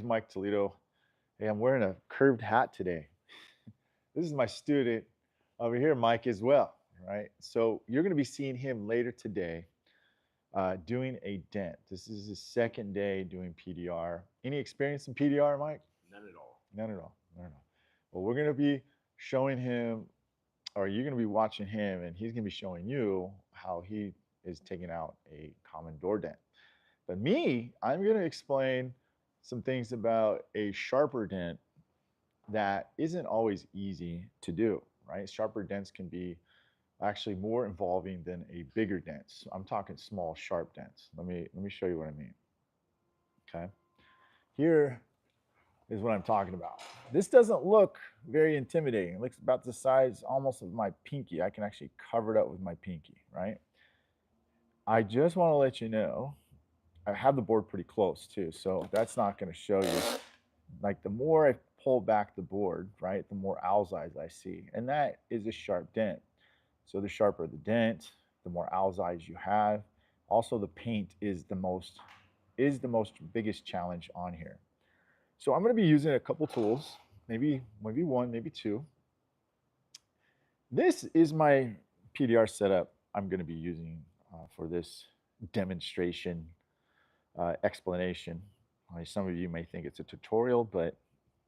Mike Toledo. Hey, I'm wearing a curved hat today. This is my student over here, Mike, as well, right? So you're going to be seeing him later today doing a dent. This is his second day doing PDR. Any experience in PDR, Mike? None at all. None at all. None at all. Well, we're going to be showing him, or you're going to be watching him, and he's going to be showing you how he is taking out a common door dent. But me, I'm going to explain some things about a sharper dent that isn't always easy to do, right? Sharper dents can be actually more involving than a bigger dent. I'm talking small, sharp dents. Let me show you what I mean. Okay. Here is what I'm talking about. This doesn't look very intimidating. It looks about the size almost of my pinky. I can actually cover it up with my pinky, right? I just want to let you know I have the board pretty close too, so that's not going to show you. Like the more I pull back the board, right, the more owl's eyes I see, and that is a sharp dent. So the sharper the dent, the more owl's eyes you have. Also, the paint is the most biggest challenge on here. So I'm going to be using a couple tools, maybe one, maybe two. This is my PDR setup I'm going to be using for this demonstration explanation. Some of you may think it's a tutorial, but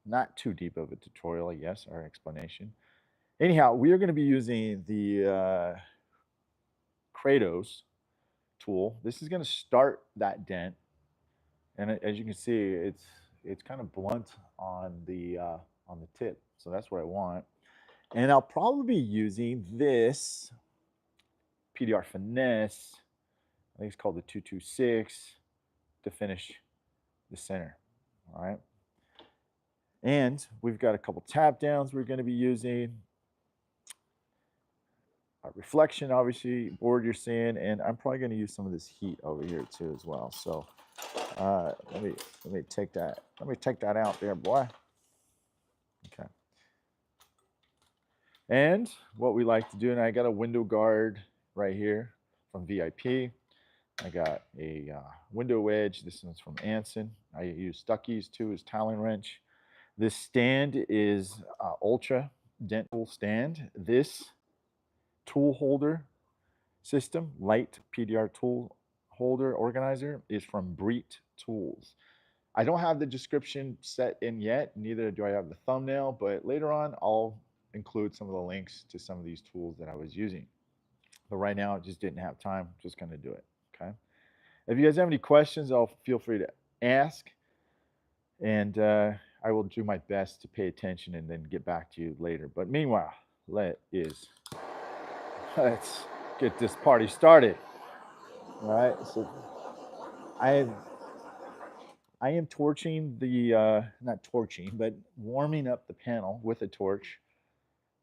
not too deep of a tutorial, I guess, or explanation. Anyhow, we are going to be using the Kratos tool. This is going to start that dent, and as you can see, it's kind of blunt on the tip, so that's what I want. And I'll probably be using this PDR Finesse. I think it's called the 226 to finish the center. All right. And we've got a couple tap downs we're going to be using. Reflection, obviously, board you're seeing, and I'm probably going to use some of this heat over here too as well. So let me take that out there, boy. Okay. And what we like to do, and I got a window guard right here from VIP. I got a window wedge. This one's from Anson. I use Stuckey's too as Talon wrench. This stand is Ultra Dent tool stand. This tool holder system, light PDR tool holder organizer, is from Breet Tools. I don't have the description set in yet, neither do I have the thumbnail, but later on I'll include some of the links to some of these tools that I was using. But right now I just didn't have time, just going to do it. Okay. If you guys have any questions, I'll feel free to ask, and I will do my best to pay attention and then get back to you later. But meanwhile, let's get this party started. All right. So I I am torching the not torching, but warming up the panel with a torch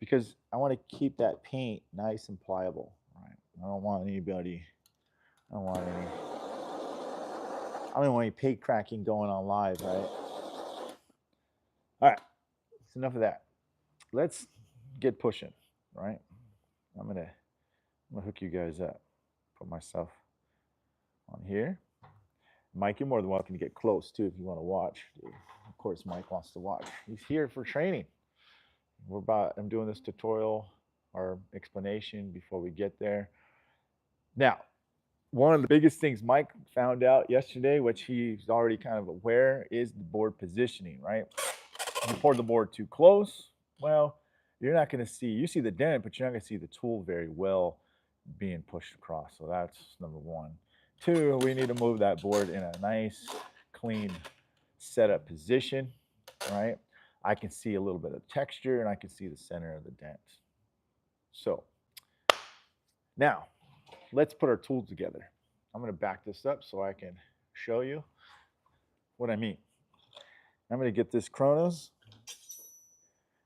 because I want to keep that paint nice and pliable. All right. I don't want anybody. I don't want any. I don't want any paint cracking going on live, right? All right. It's enough of that. Let's get pushing, right? I'm gonna hook you guys up. Put myself on here. Mike, you're more than welcome to get close too if you want to watch. Of course, Mike wants to watch. He's here for training. I'm doing this tutorial or explanation before we get there. Now, one of the biggest things Mike found out yesterday, which he's already kind of aware, is the board positioning, right? If you pour the board too close, well, you're not going to see, you see the dent, but you're not going to see the tool very well being pushed across. So that's number one. Two, we need to move that board in a nice, clean setup position, right? I can see a little bit of texture and I can see the center of the dent. So now let's put our tools together. I'm going to back this up so I can show you what I mean. I'm going to get this Chronos.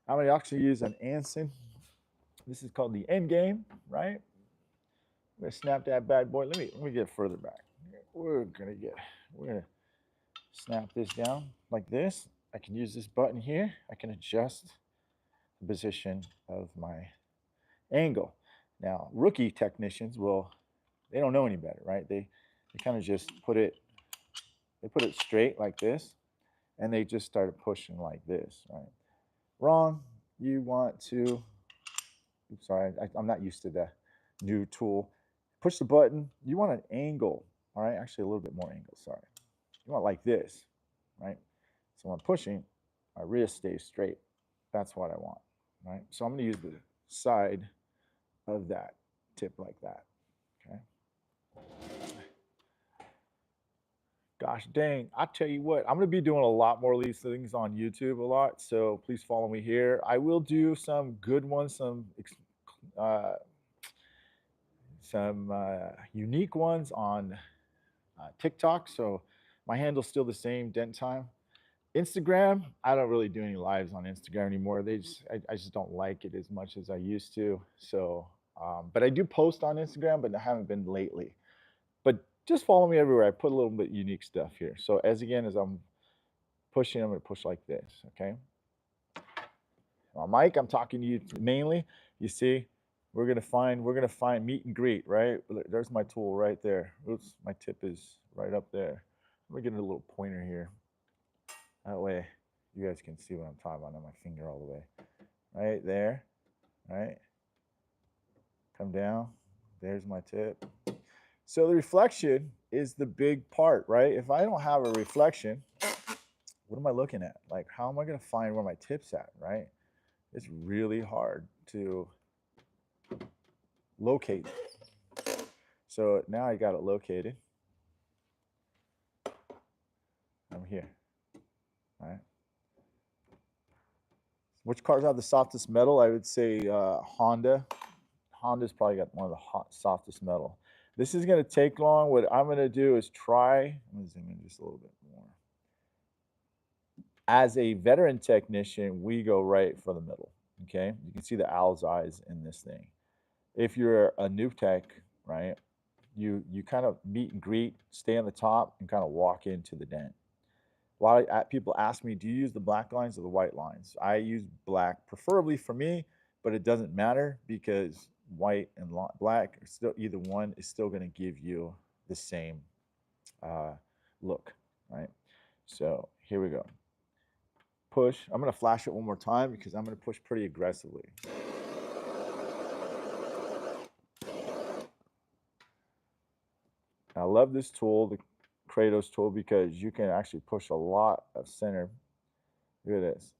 I'm going to actually use an Anson. This is called the end game, right? I'm going to snap that bad boy. Let me get further back. We're gonna snap this down like this. I can use this button here. I can adjust the position of my angle. Now, rookie technicians they don't know any better, right? They kind of just put it straight like this, and they just started pushing like this, right? Wrong. You want to, oops, sorry, I'm not used to the new tool. Push the button. You want an angle, all right? Actually, a little bit more angle, sorry. You want like this, right? So when I'm pushing, my wrist stays straight. That's what I want, right? So I'm going to use the side of that tip like that, okay? Gosh dang, I tell you what, I'm going to be doing a lot more of these things on YouTube a lot, so please follow me here. I will do some good ones, uh, some unique ones on TikTok. So my handle's still the same, Dent Time. Instagram, I don't really do any lives on Instagram anymore. I just don't like it as much as I used to. So, but I do post on Instagram, but I haven't been lately. But just follow me everywhere. I put a little bit unique stuff here. So as I'm pushing, I'm going to push like this. Okay. Now, Mike, I'm talking to you mainly. You see, we're gonna find meet and greet, right? There's my tool right there. Oops, my tip is right up there. Let me get a little pointer here. That way you guys can see what I'm talking about on my finger all the way. Right there, right? Come down. There's my tip. So the reflection is the big part, right? If I don't have a reflection, what am I looking at? Like, how am I going to find where my tip's at, right? It's really hard to locate. So now I got it located. I'm here, right? Which cars have the softest metal? I would say Honda. Honda's probably got one of the softest metal. This is going to take long. What I'm going to do is try. Let me zoom in just a little bit more. As a veteran technician, we go right for the middle. Okay, you can see the owl's eyes in this thing. If you're a new tech, right, you kind of meet and greet, stay on the top, and kind of walk into the dent. A lot of people ask me, do you use the black lines or the white lines? I use black, preferably for me, but it doesn't matter because white and black are still, either one is still going to give you the same look, right? So here we go. Push. I'm going to flash it one more time because I'm going to push pretty aggressively. I love this tool, the Kratos tool, because you can actually push a lot of center. Look at this.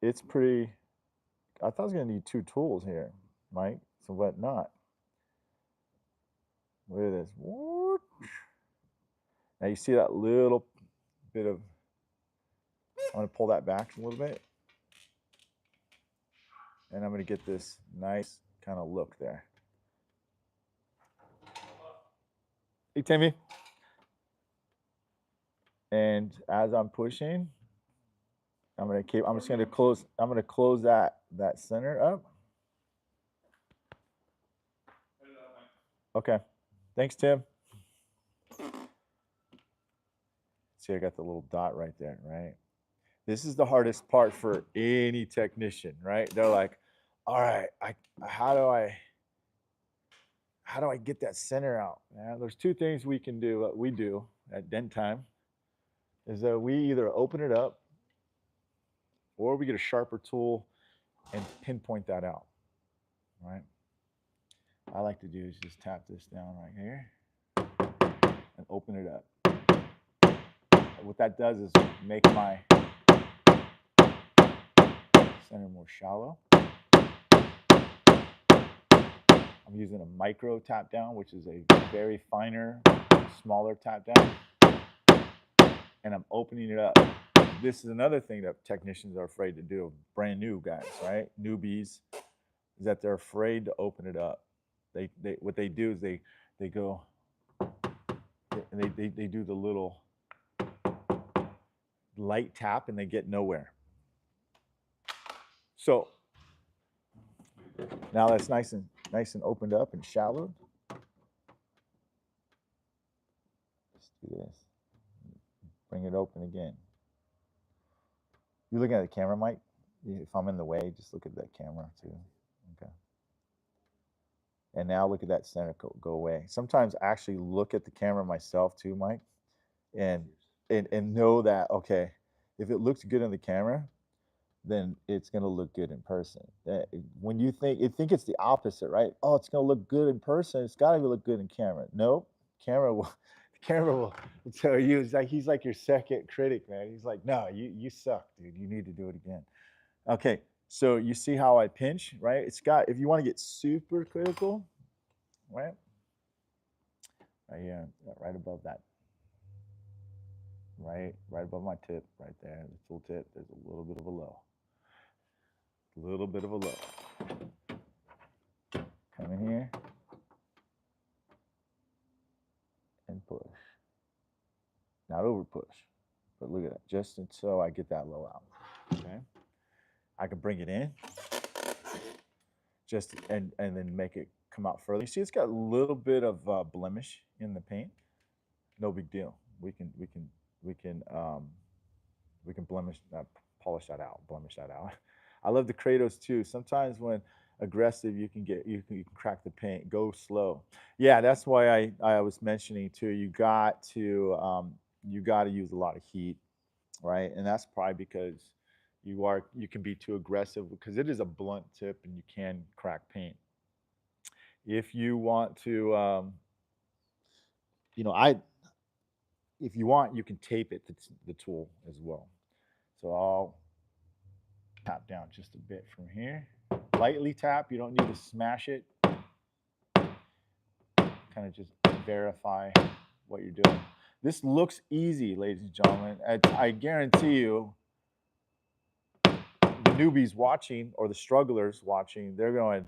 It's pretty. I thought I was going to need two tools here, Mike. So what not? Look at this. Now you see that little bit of. I'm going to pull that back a little bit, and I'm going to get this nice kind of look there. Hey, Timmy. And as I'm pushing, I'm just going to close. I'm going to close that center up. Okay. Thanks, Tim. See, I got the little dot right there, right? This is the hardest part for any technician, right? They're like, all right, how do I get that center out? Yeah, there's two things we can do. What we do at Dent Time is that we either open it up or we get a sharper tool and pinpoint that out, right? I like to do is just tap this down right here and open it up. What that does is make my center more shallow. I'm using a micro tap down, which is a very finer, smaller tap down. And I'm opening it up. This is another thing that technicians are afraid to do, brand new guys, right? Newbies, is that they're afraid to open it up. What they do is they go and they do the little light tap and they get nowhere. So now that's nice and opened up and shallowed. Let's do this. Bring it open again. You looking at the camera, Mike? If I'm in the way, just look at that camera too. Okay. And now look at that center go away. Sometimes I actually look at the camera myself too, Mike. and know that, okay, if it looks good on the camera, then it's gonna look good in person. When you think it's the opposite, right? Oh, it's gonna look good in person. It's gotta look good in camera. Nope, camera will, the camera will tell you. It's like he's like your second critic, man. He's like, no, you suck, dude. You need to do it again. Okay, so you see how I pinch, right? It's got. If you want to get super critical, right? Right here, right above that, right above my tip, right there, the tool tip. There's a little bit of a low. A little bit of a low. Come in here and push. Not over push, but look at that. Just until I get that low out. Okay. I can bring it in, just and then make it come out further. You see, it's got a little bit of blemish in the paint. No big deal. We can polish that out, blemish that out. I love the Kratos too. Sometimes when aggressive, you can crack the paint. Go slow. Yeah, that's why I was mentioning too. You got to use a lot of heat, right? And that's probably because you can be too aggressive because it is a blunt tip and you can crack paint. If you want to, you know, I if you want, you can tape it to the tool as well. So I'll tap down just a bit from here. Lightly tap. You don't need to smash it. Kind of just verify what you're doing. This looks easy, ladies and gentlemen. I guarantee you, the newbies watching or the strugglers watching, they're going,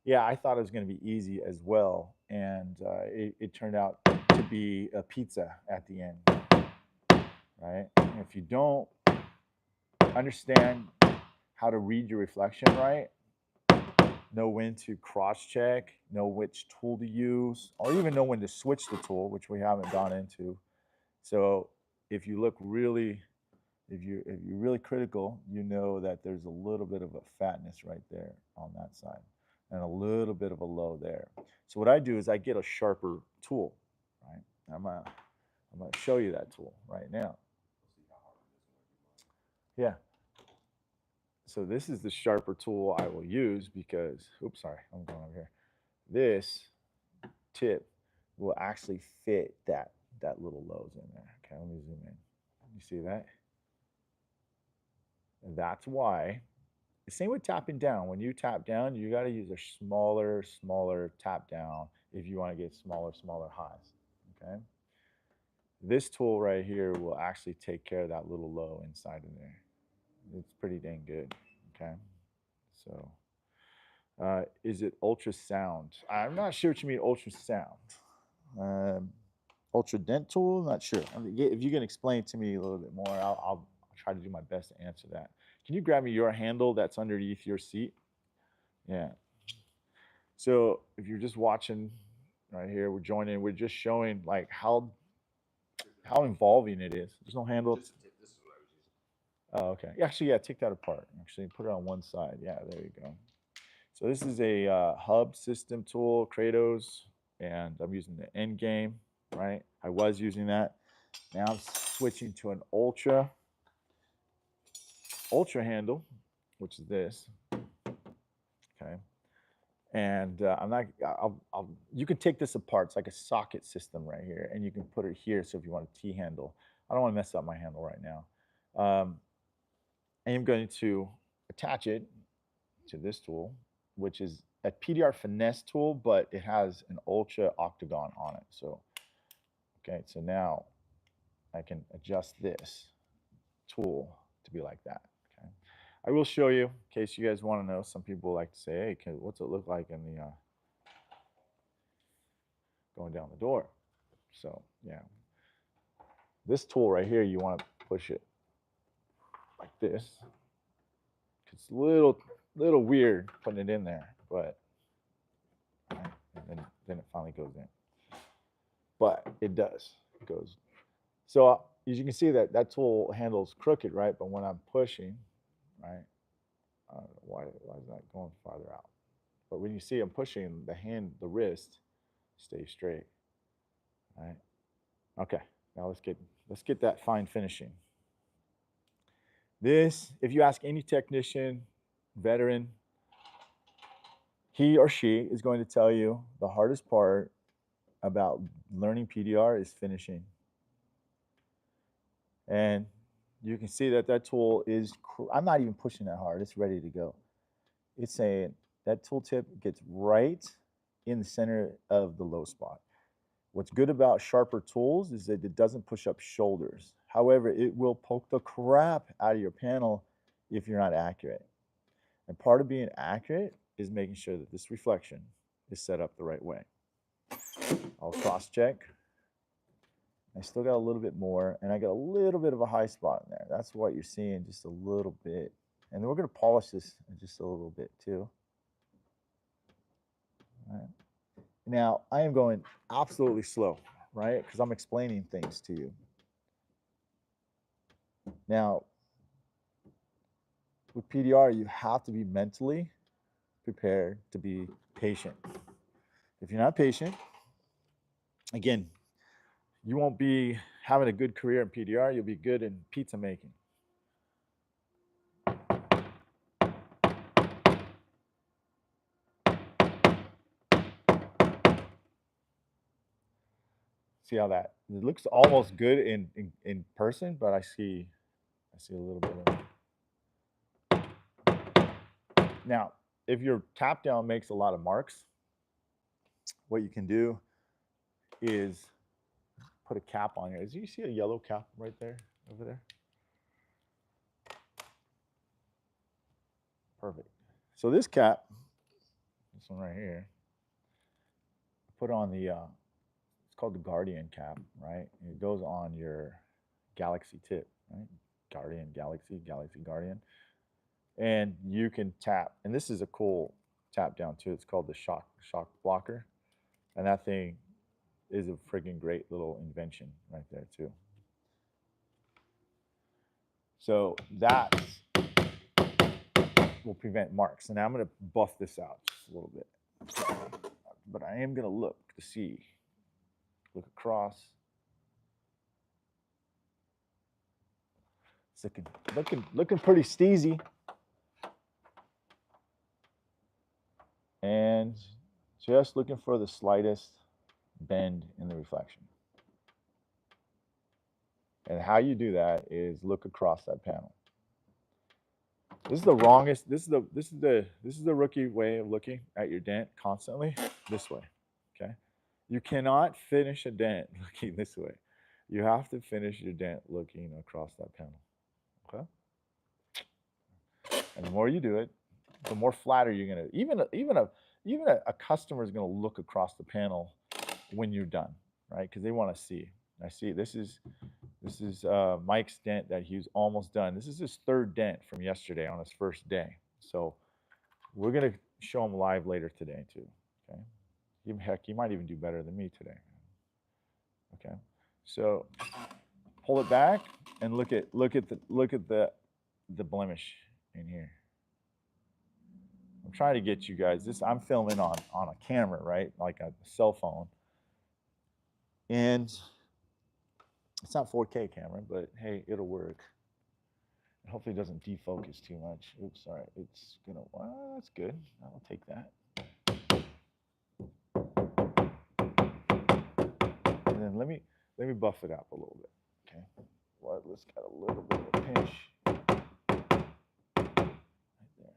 yeah, I thought it was going to be easy as well. And it turned out to be a pizza at the end, right? And if you don't understand how to read your reflection right, know when to cross check, know which tool to use, or even know when to switch the tool, which we haven't gone into. So if you look really, if you're really critical, you know that there's a little bit of a fatness right there on that side, and a little bit of a low there. So what I do is I get a sharper tool, right? I'm gonna show you that tool right now. Yeah. So this is the sharper tool I will use because, oops, sorry, I'm going over here. This tip will actually fit that little lows in there. Okay, let me zoom in. You see that? And that's why. The same with tapping down. When you tap down, you got to use a smaller tap down if you want to get smaller highs. Okay. This tool right here will actually take care of that little low inside of there. It's pretty dang good. Okay. So, is it ultrasound? I'm not sure what you mean ultrasound. Um, Ultra Dent tool? Not sure. I mean, if you can explain to me a little bit more, I'll try to do my best to answer that. Can you grab me your handle that's underneath your seat? Yeah. So if you're just watching right here, we're joining. We're just showing like how involving it is. There's no handle. Oh, okay. Actually, yeah, take that apart. Actually, put it on one side. Yeah, there you go. So this is a hub system tool, Kratos, and I'm using the end game, right? I was using that. Now I'm switching to an ultra handle, which is this. Okay. And I'm not. You can take this apart. It's like a socket system right here, and you can put it here. So if you want a T handle, I don't want to mess up my handle right now. I am going to attach it to this tool, which is a PDR finesse tool, but it has an ultra octagon on it. So, okay, so now I can adjust this tool to be like that. Okay, I will show you in case you guys want to know. Some people like to say, "Hey, what's it look like in the going down the door?" So yeah, this tool right here, you want to push it like this. It's a little weird putting it in there, but right, and then it finally goes in. But it does. It goes. So as you can see that tool handle's crooked, right? But when I'm pushing, right, I don't know why is that going farther out? But when you see I'm pushing, the wrist stays straight, right? Okay. Now let's get that fine finishing. This, if you ask any technician, veteran, he or she is going to tell you the hardest part about learning PDR is finishing. And you can see that that tool is, I'm not even pushing that hard. It's ready to go. It's saying that tooltip gets right in the center of the low spot. What's good about sharper tools is that it doesn't push up shoulders. However, it will poke the crap out of your panel if you're not accurate. And part of being accurate is making sure that this reflection is set up the right way. I'll cross check. I still got a little bit more, and I got a little bit of a high spot in there. That's what you're seeing, just a little bit. And then we're going to polish this just a little bit too. All right. Now, I am going absolutely slow, right? Because I'm explaining things to you. Now, with PDR, you have to be mentally prepared to be patient. If you're not patient, again, you won't be having a good career in PDR. You'll be good in pizza making. See how that, it looks almost good in person, but I see a little bit of it. Now, if your tap down makes a lot of marks, what you can do is put a cap on here. Do you see a yellow cap right there, over there? Perfect. So this cap, this one right here, put on the, it's called the Guardian cap, right? It goes on your Galaxy tip, right? Guardian, Galaxy, Galaxy Guardian. And you can tap, and this is a cool tap down too. It's called the shock blocker. And that thing is a freaking great little invention right there too. So that will prevent marks. And now I'm going to buff this out just a little bit. But I am going to look to see, look across. It's looking pretty steezy. And just looking for the slightest bend in the reflection. And how you do that is look across that panel. This is the wrongest. This is the rookie way of looking at your dent constantly. This way, okay? You cannot finish a dent looking this way. You have to finish your dent looking across that panel, okay? And the more you do it, the more flatter you're gonna. Even a customer is gonna look across the panel when you're done, right? Because they want to see. I see this is Mike's dent that he's almost done. This is his third dent from yesterday on his first day. So we're gonna show him live later today too. Okay. Heck, he might even do better than me today. Okay. So pull it back and look at the blemish in here. I'm trying to get you guys this. I'm filming on a camera, right? Like a cell phone. And it's not 4K camera, but hey, it'll work. And hopefully it doesn't defocus too much. Oops, sorry. It's gonna, well, that's good. I'll take that. And then let me buff it up a little bit. Okay. Well, let's get a little bit of a pinch. Right there.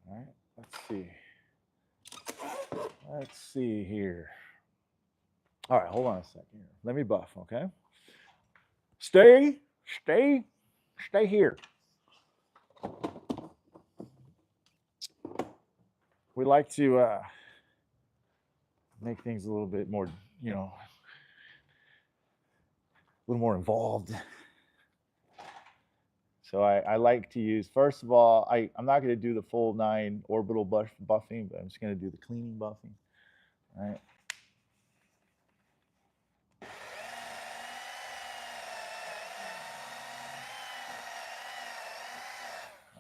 All right, let's see. Let's see here. All right, hold on a second here. Let me buff, okay? Stay here. We like to make things a little bit more, you know, a little more involved. So I like to use, first of all, I'm not going to do the full 9 orbital buffing, but I'm just going to do the cleaning buffing. All right.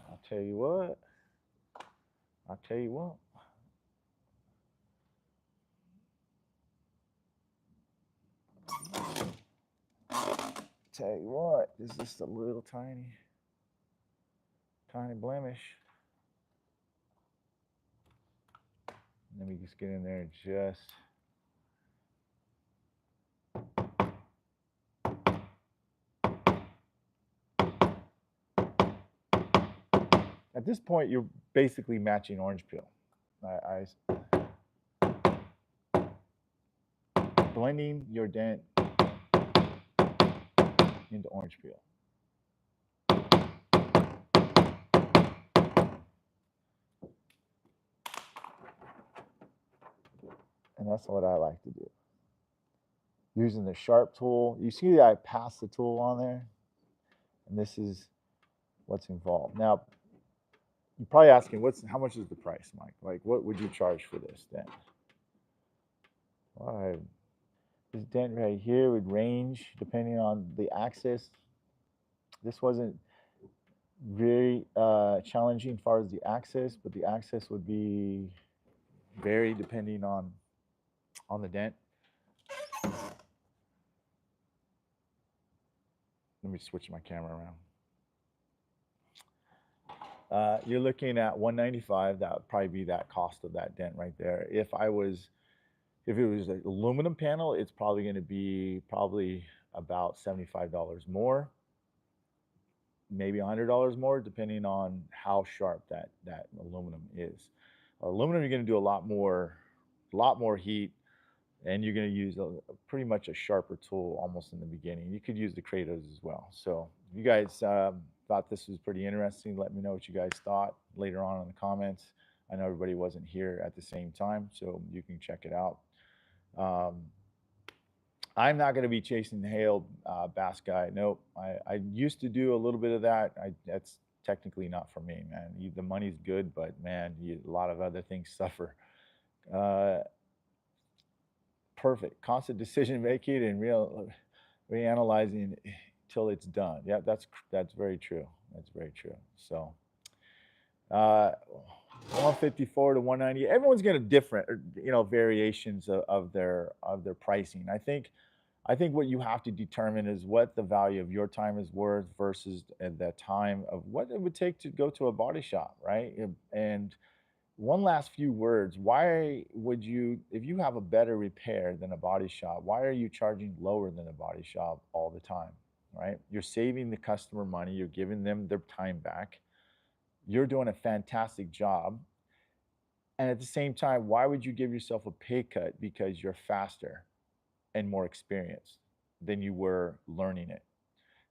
I'll tell you what, I'll tell you what. Tell you what, this is just a little tiny blemish. Let me just get in there and just. At this point, you're basically matching orange peel. Blending your dent into orange peel. And that's what I like to do. Using the sharp tool. You see that I passed the tool on there? And this is what's involved. Now, you're probably asking, how much is the price, Mike? Like, what would you charge for this dent? Well, this dent right here would range depending on the axis. This wasn't very challenging as far as the axis, but the axis would be vary depending on the dent. Let me switch my camera around. You're looking at $195. That would probably be that cost of that dent right there. If it was an aluminum panel, it's probably going to be about $75 more, maybe $100 more, depending on how sharp that aluminum is. Aluminum, you're going to do a lot more heat, and you're going to use pretty much a sharper tool almost in the beginning. You could use the Kratos as well. So if you guys thought this was pretty interesting, let me know what you guys thought later on in the comments. I know everybody wasn't here at the same time, so you can check it out. I'm not going to be chasing the hail bass guy. Nope. I used to do a little bit of that. That's technically not for me, man. The money's good, but man, a lot of other things suffer. Perfect. Constant decision making and reanalyzing till it's done. Yeah, that's very true. That's very true. So, 154 to 190. Everyone's going to different, variations of their pricing. I think what you have to determine is what the value of your time is worth versus the time of what it would take to go to a body shop, right? And one last few words. Why would you, if you have a better repair than a body shop, why are you charging lower than a body shop all the time, right? You're saving the customer money. You're giving them their time back. You're doing a fantastic job. And at the same time, why would you give yourself a pay cut because you're faster and more experienced than you were learning it?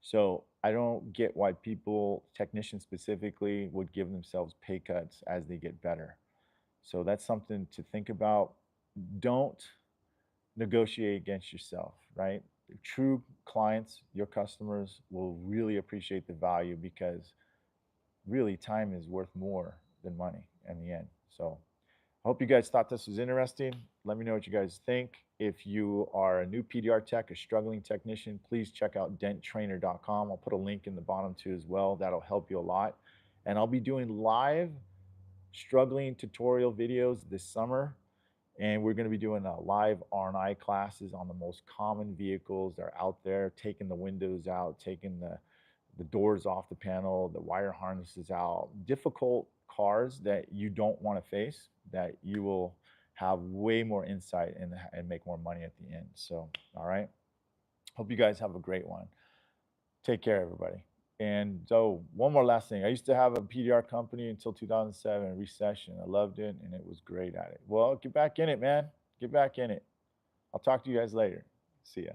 So I don't get why people, technicians specifically, would give themselves pay cuts as they get better. So that's something to think about. Don't negotiate against yourself, right? True clients, your customers, will really appreciate the value because really time is worth more than money in the end. So I hope you guys thought this was interesting. Let me know what you guys think. If you are a new PDR tech, a struggling technician, please check out denttrainer.com. I'll put a link in the bottom too as well. That'll help you a lot. And I'll be doing live struggling tutorial videos this summer. And we're going to be doing live R&I classes on the most common vehicles that are out there, taking the windows out, taking the doors off the panel, the wire harnesses out, difficult cars that you don't want to face, that you will have way more insight and make more money at the end. So, all right. Hope you guys have a great one. Take care, everybody. And so, one more last thing. I used to have a PDR company until 2007, recession. I loved it, and it was great at it. Well, get back in it, man. Get back in it. I'll talk to you guys later. See ya.